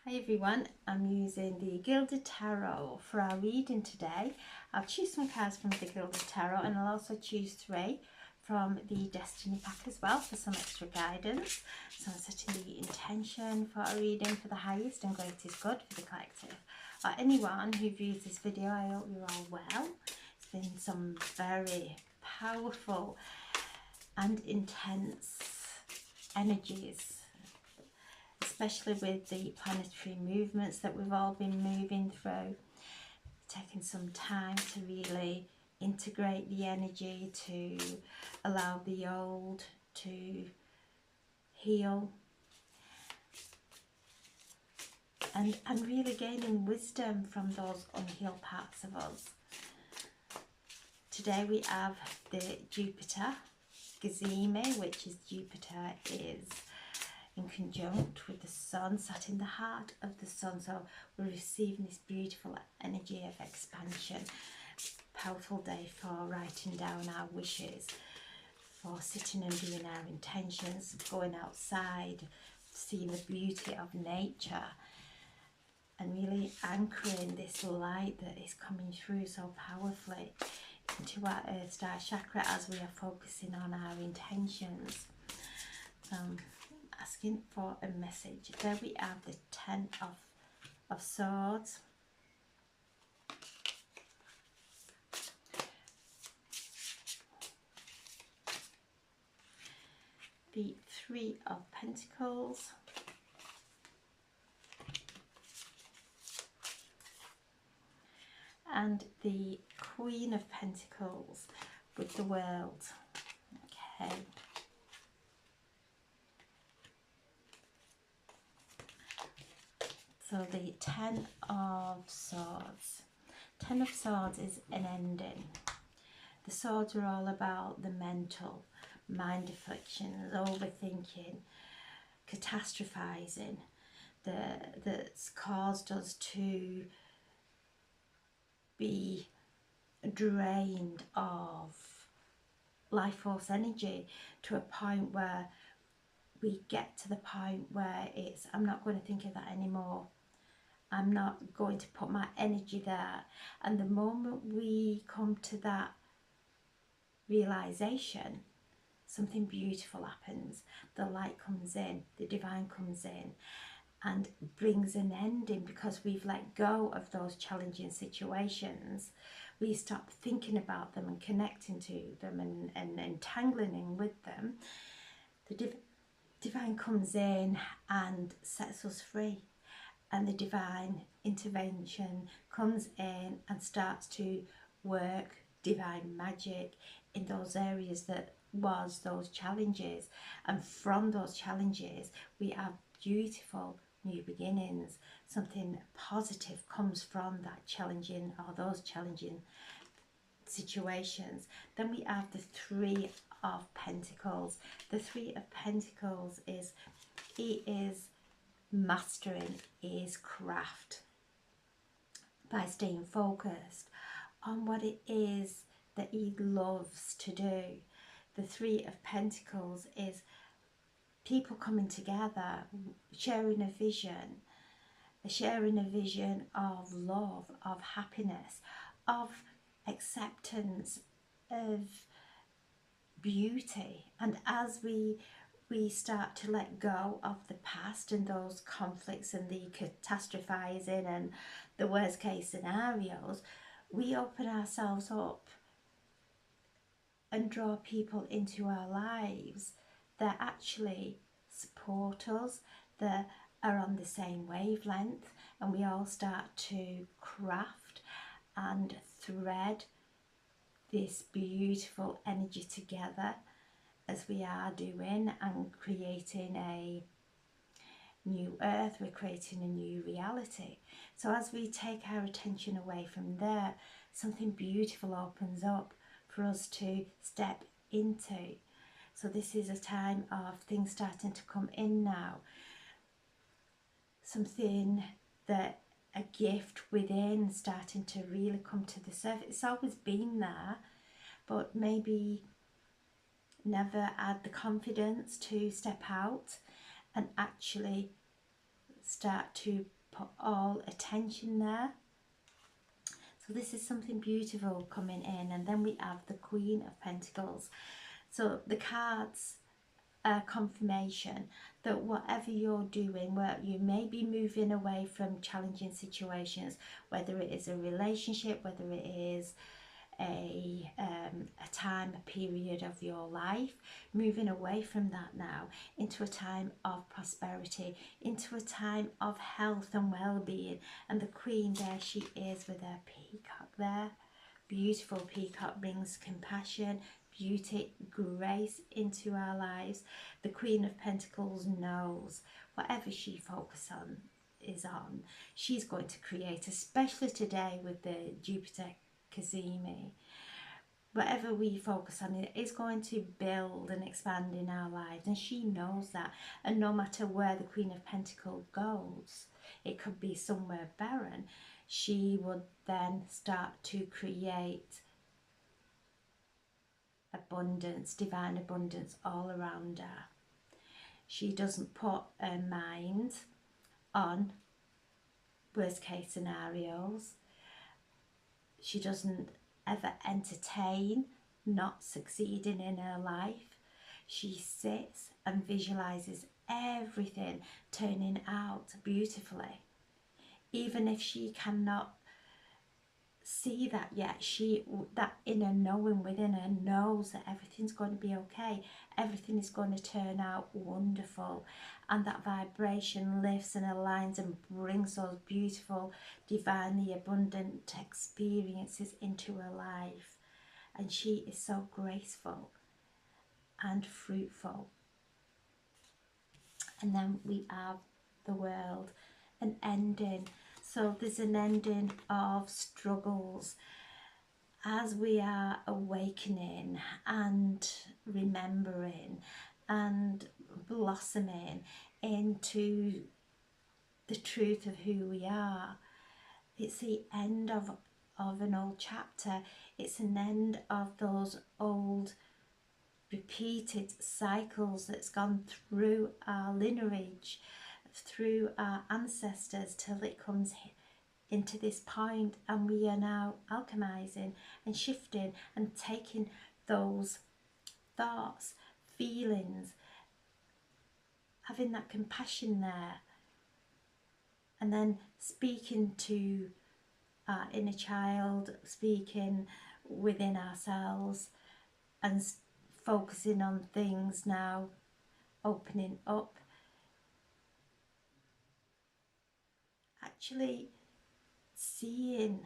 Hi everyone, I'm using the Gilded Tarot for our reading today. I'll choose some cards from the Gilded Tarot and I'll also choose 3 from the Destiny pack as well for some extra guidance. So I'm setting the intention for a reading for the highest and greatest good for the collective. Or anyone who views this video, I hope you're all well. It's been some very powerful and intense energies, especially with the planetary movements that we've all been moving through, taking some time to really integrate the energy, to allow the old to heal, and really gaining wisdom from those unhealed parts of us. Today we have the Jupiter Gazimi, which is Jupiter is in conjunct with the sun, sat in the heart of the sun. So we're receiving this beautiful energy of expansion. Powerful day for writing down our wishes, for sitting and doing our intentions, going outside, seeing the beauty of nature, and really anchoring this light that is coming through so powerfully into our Earth Star chakra as we are focusing on our intentions. Asking for a message. There we have the Ten of Swords. The Three of Pentacles. And the Queen of Pentacles with the World. Okay. So the Ten of Swords. Ten of Swords is an ending. The swords are all about the mental, mind afflictions, overthinking, catastrophizing, that's caused us to be drained of life force energy to a point where we get to the point where it's, I'm not going to think of that anymore. I'm not going to put my energy there. And the moment we come to that realization, something beautiful happens. The light comes in, the divine comes in and brings an ending, because we've let go of those challenging situations. We stop thinking about them and connecting to them and entangling with them. The divine comes in and sets us free. And the divine intervention comes in and starts to work divine magic in those areas that was those challenges. And from those challenges we have beautiful new beginnings. Something positive comes from that challenging or those challenging situations. Then we have the Three of Pentacles. The Three of Pentacles is, he is mastering his craft by staying focused on what it is that he loves to do. The Three of Pentacles is people coming together, sharing a vision of love, of happiness, of acceptance, of beauty. And as we start to let go of the past and those conflicts and the catastrophizing and the worst case scenarios, we open ourselves up and draw people into our lives that actually support us, that are on the same wavelength, and we all start to craft and thread this beautiful energy together as we are doing, and creating a new earth. We're creating a new reality. So as we take our attention away from there, something beautiful opens up for us to step into. So this is a time of things starting to come in now. Something that, a gift within starting to really come to the surface. It's always been there, but maybe never had the confidence to step out and actually start to put all attention there. So this is something beautiful coming in. And then we have the Queen of Pentacles. So the cards are confirmation that whatever you're doing, where you may be moving away from challenging situations, whether it is a relationship, whether it is a time, a period of your life, moving away from that now into a time of prosperity, into a time of health and well-being. And the Queen, there she is with her peacock there. Beautiful peacock brings compassion, beauty, grace into our lives. The Queen of Pentacles knows whatever she focuses on she's going to create, especially today with the Jupiter Cazimi. Whatever we focus on, it is going to build and expand in our lives, and she knows that. And no matter where the Queen of Pentacles goes, it could be somewhere barren, she would then start to create abundance, divine abundance all around her. She doesn't put her mind on worst case scenarios. She doesn't ever entertain not succeeding in her life. She sits and visualizes everything turning out beautifully. Even if she cannot see that yet, that inner knowing within her knows that everything's going to be okay, everything is going to turn out wonderful, and that vibration lifts and aligns and brings those beautiful, divinely abundant experiences into her life. And she is so graceful and fruitful. And then we have the World, an ending. So there's an ending of struggles as we are awakening and remembering and blossoming into the truth of who we are. It's the end of an old chapter. It's an end of those old repeated cycles that's gone through our lineage, through our ancestors, till it comes into this point, and we are now alchemizing and shifting and taking those thoughts, feelings, having that compassion there, and then speaking to our inner child, speaking within ourselves, and focusing on things now, opening up, actually seeing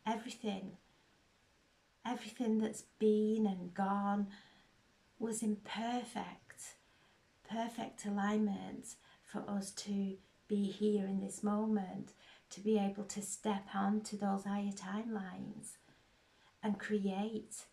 everything that's been and gone was in perfect alignment for us to be here in this moment, to be able to step onto those higher timelines and co-create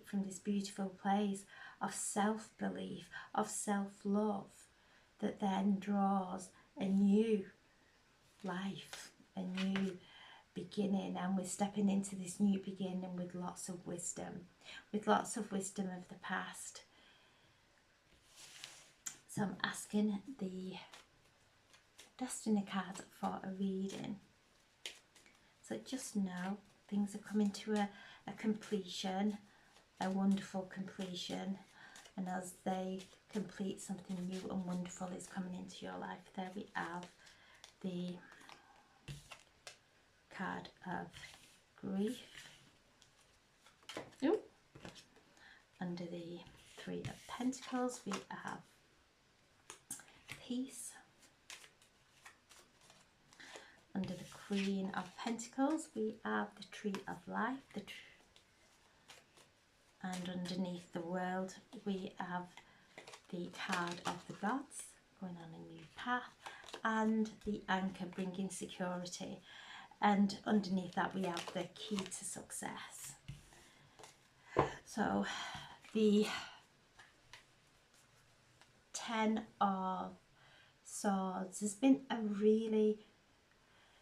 from this beautiful place of self-belief, of self-love, that then draws a new life, a new beginning. And we're stepping into this new beginning with lots of wisdom of the past. So I'm asking the Destiny card for a reading. So just know things are coming to a completion, a wonderful completion, and as they complete, something new and wonderful is coming into your life. There we have the card of grief. Ooh. Under the Three of Pentacles we have peace. Under the Queen of Pentacles we have the Tree of Life, and underneath the World we have the card of the Gods, going on a new path, and the Anchor, bringing security. And underneath that we have the Key to Success. So the Ten of Swords has been a really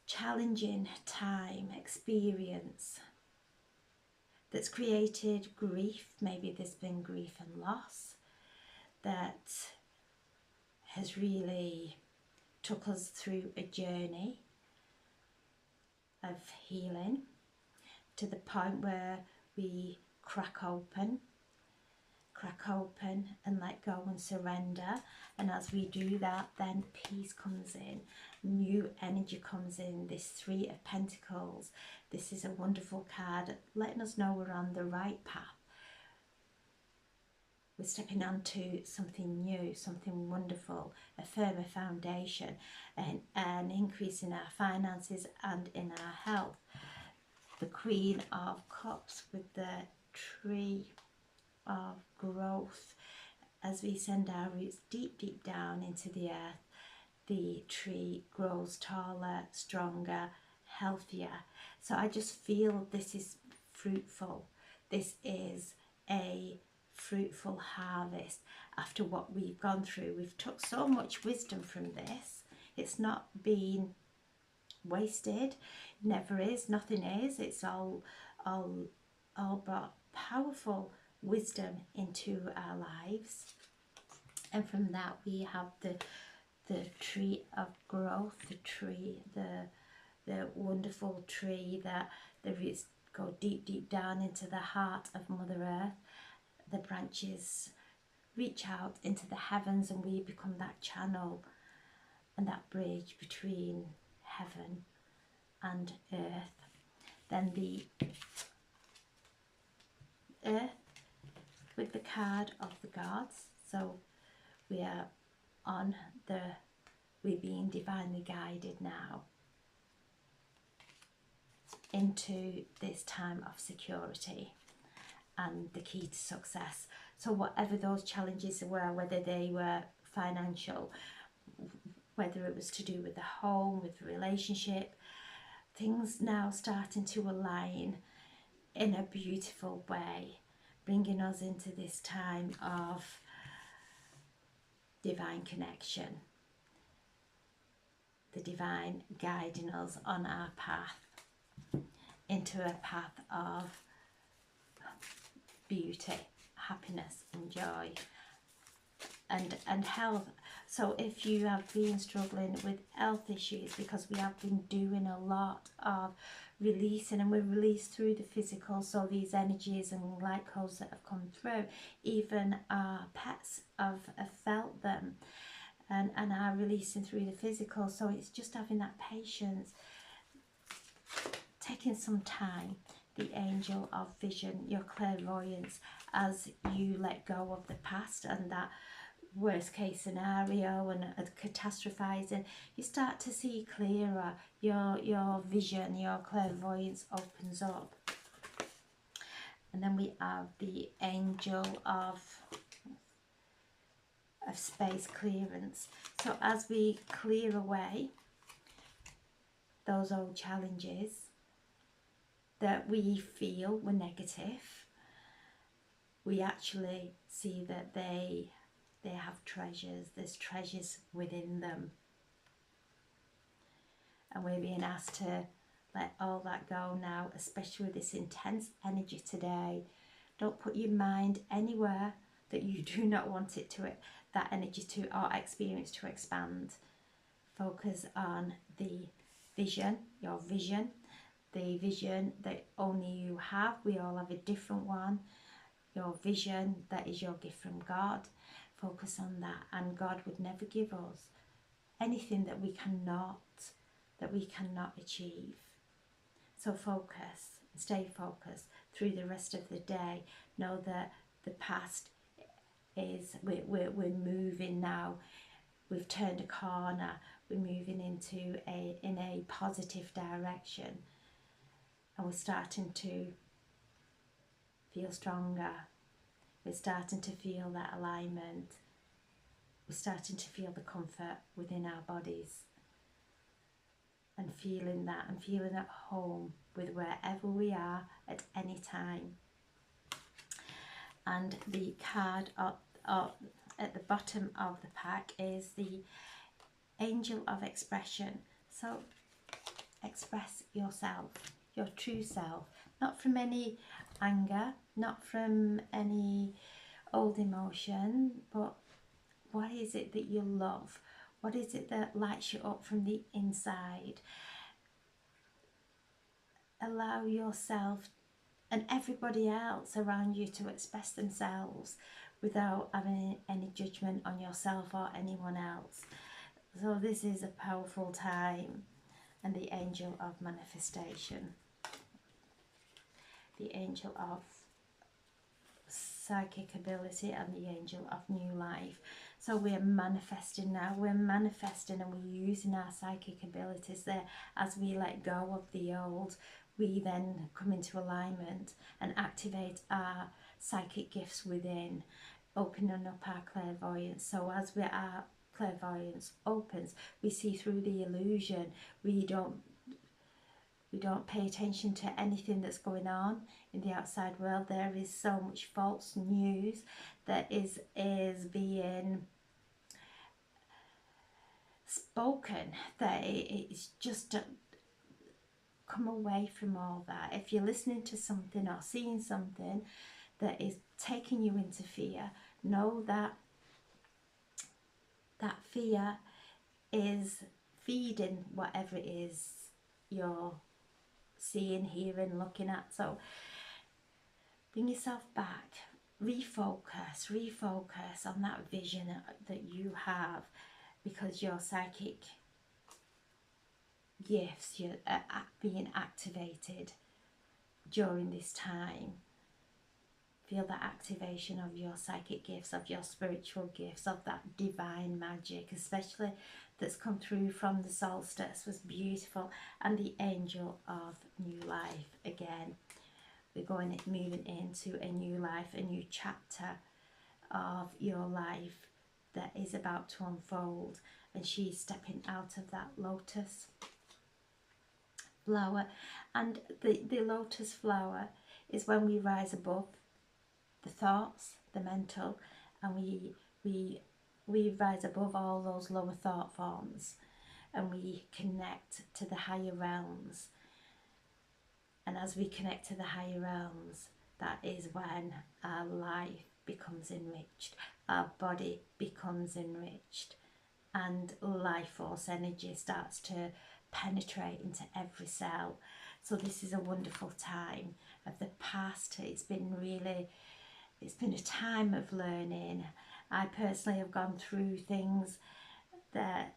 challenging experience that's created grief. Maybe there's been grief and loss that has really took us through a journey of healing to the point where we crack open and let go and surrender. And as we do that, then peace comes in, new energy comes in. This Three of Pentacles, this is a wonderful card letting us know we're on the right path. We're stepping onto something new, something wonderful, a firmer foundation, and an increase in our finances and in our health. The Queen of Cups with the Tree of Growth. As we send our roots deep, deep down into the earth, the tree grows taller, stronger, healthier. So I just feel this is fruitful. This is a fruitful harvest after what we've gone through. We've took so much wisdom from this. It's not been wasted. It never is. Nothing is. It's all brought powerful wisdom into our lives. And from that we have the tree of growth, the wonderful tree that the roots go deep, deep down into the heart of Mother Earth. The branches reach out into the heavens, and we become that channel and that bridge between heaven and earth. Then the earth with the card of the gods. So we are on we're being divinely guided now into this time of security and the key to success. So whatever those challenges were, whether they were financial, whether it was to do with the home, with the relationship, things now starting to align in a beautiful way, bringing us into this time of divine connection, the divine guiding us on our path into a path of beauty, happiness and joy and health. So if you have been struggling with health issues, because we have been doing a lot of releasing, and we're released through the physical, so these energies and light codes that have come through, even our pets have felt them and are releasing through the physical. So it's just having that patience, taking some time, the angel of vision, your clairvoyance, as you let go of the past and that worst case scenario and catastrophizing, you start to see clearer. Your vision, your clairvoyance opens up. And then we have the angel of space clearance. So as we clear away those old challenges that we feel were negative, we actually see that they have treasures. There's treasures within them, and we're being asked to let all that go now, especially with this intense energy today. Don't put your mind anywhere that you do not want it to, that energy to, or experience to expand. Focus on the vision, your vision, the vision that only you have. We all have a different one. Your vision, that is your gift from God. Focus on that, and God would never give us anything that we cannot achieve. So focus, stay focused through the rest of the day. Know that the past is, we're moving now. We've turned a corner. We're moving into in a positive direction, and we're starting to feel stronger. We're starting to feel that alignment. We're starting to feel the comfort within our bodies, and feeling that, and feeling at home with wherever we are at any time. And the card at the bottom of the pack is the angel of expression. So express yourself, your true self, not from any anger, not from any old emotion, but what is it that you love? What is it that lights you up from the inside? Allow yourself and everybody else around you to express themselves without having any judgment on yourself or anyone else. So this is a powerful time. And the angel of manifestation, the angel of psychic ability, and the angel of new life. So we're manifesting now, we're manifesting, and we're using our psychic abilities there. As we let go of the old, we then come into alignment and activate our psychic gifts within, opening up our clairvoyance. So as our clairvoyance opens, we see through the illusion. We don't pay attention to anything that's going on in the outside world. There is so much false news that is being spoken that it's just come away from all that. If you're listening to something or seeing something that is taking you into fear, know that that fear is feeding whatever it is you're seeing, hearing, looking at. So bring yourself back, refocus on that vision that you have, because your psychic gifts, you're being activated during this time. Feel that activation of your psychic gifts, of your spiritual gifts, of that divine magic, especially that's come through from the solstice, was beautiful. And the angel of new life again. We're moving into a new life, a new chapter of your life that is about to unfold. And she's stepping out of that lotus flower. And the lotus flower is when we rise above the thoughts, the mental, and we rise above all those lower thought forms, and we connect to the higher realms. And as we connect to the higher realms, that is when our life becomes enriched, our body becomes enriched, and life force energy starts to penetrate into every cell. So this is a wonderful time of the past. It's been a time of learning. I personally have gone through things that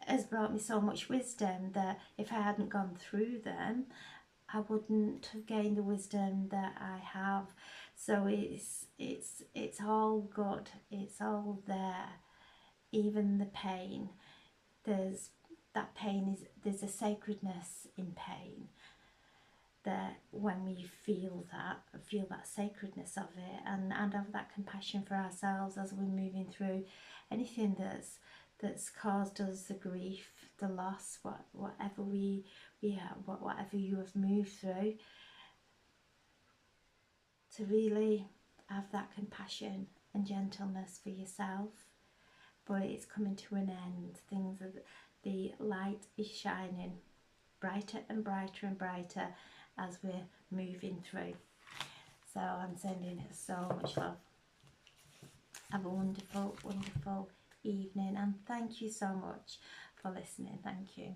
has brought me so much wisdom that if I hadn't gone through them, I wouldn't have gained the wisdom that I have. So it's all good. It's all there. Even the pain. There's a sacredness in pain. That when we feel that sacredness of it, and have that compassion for ourselves as we're moving through anything that's caused us the grief, the loss, whatever whatever you have moved through, to really have that compassion and gentleness for yourself. But it's coming to an end. The light is shining brighter and brighter and brighter as we're moving through. So I'm sending so much love. Have a wonderful, wonderful evening, and thank you so much for listening. Thank you.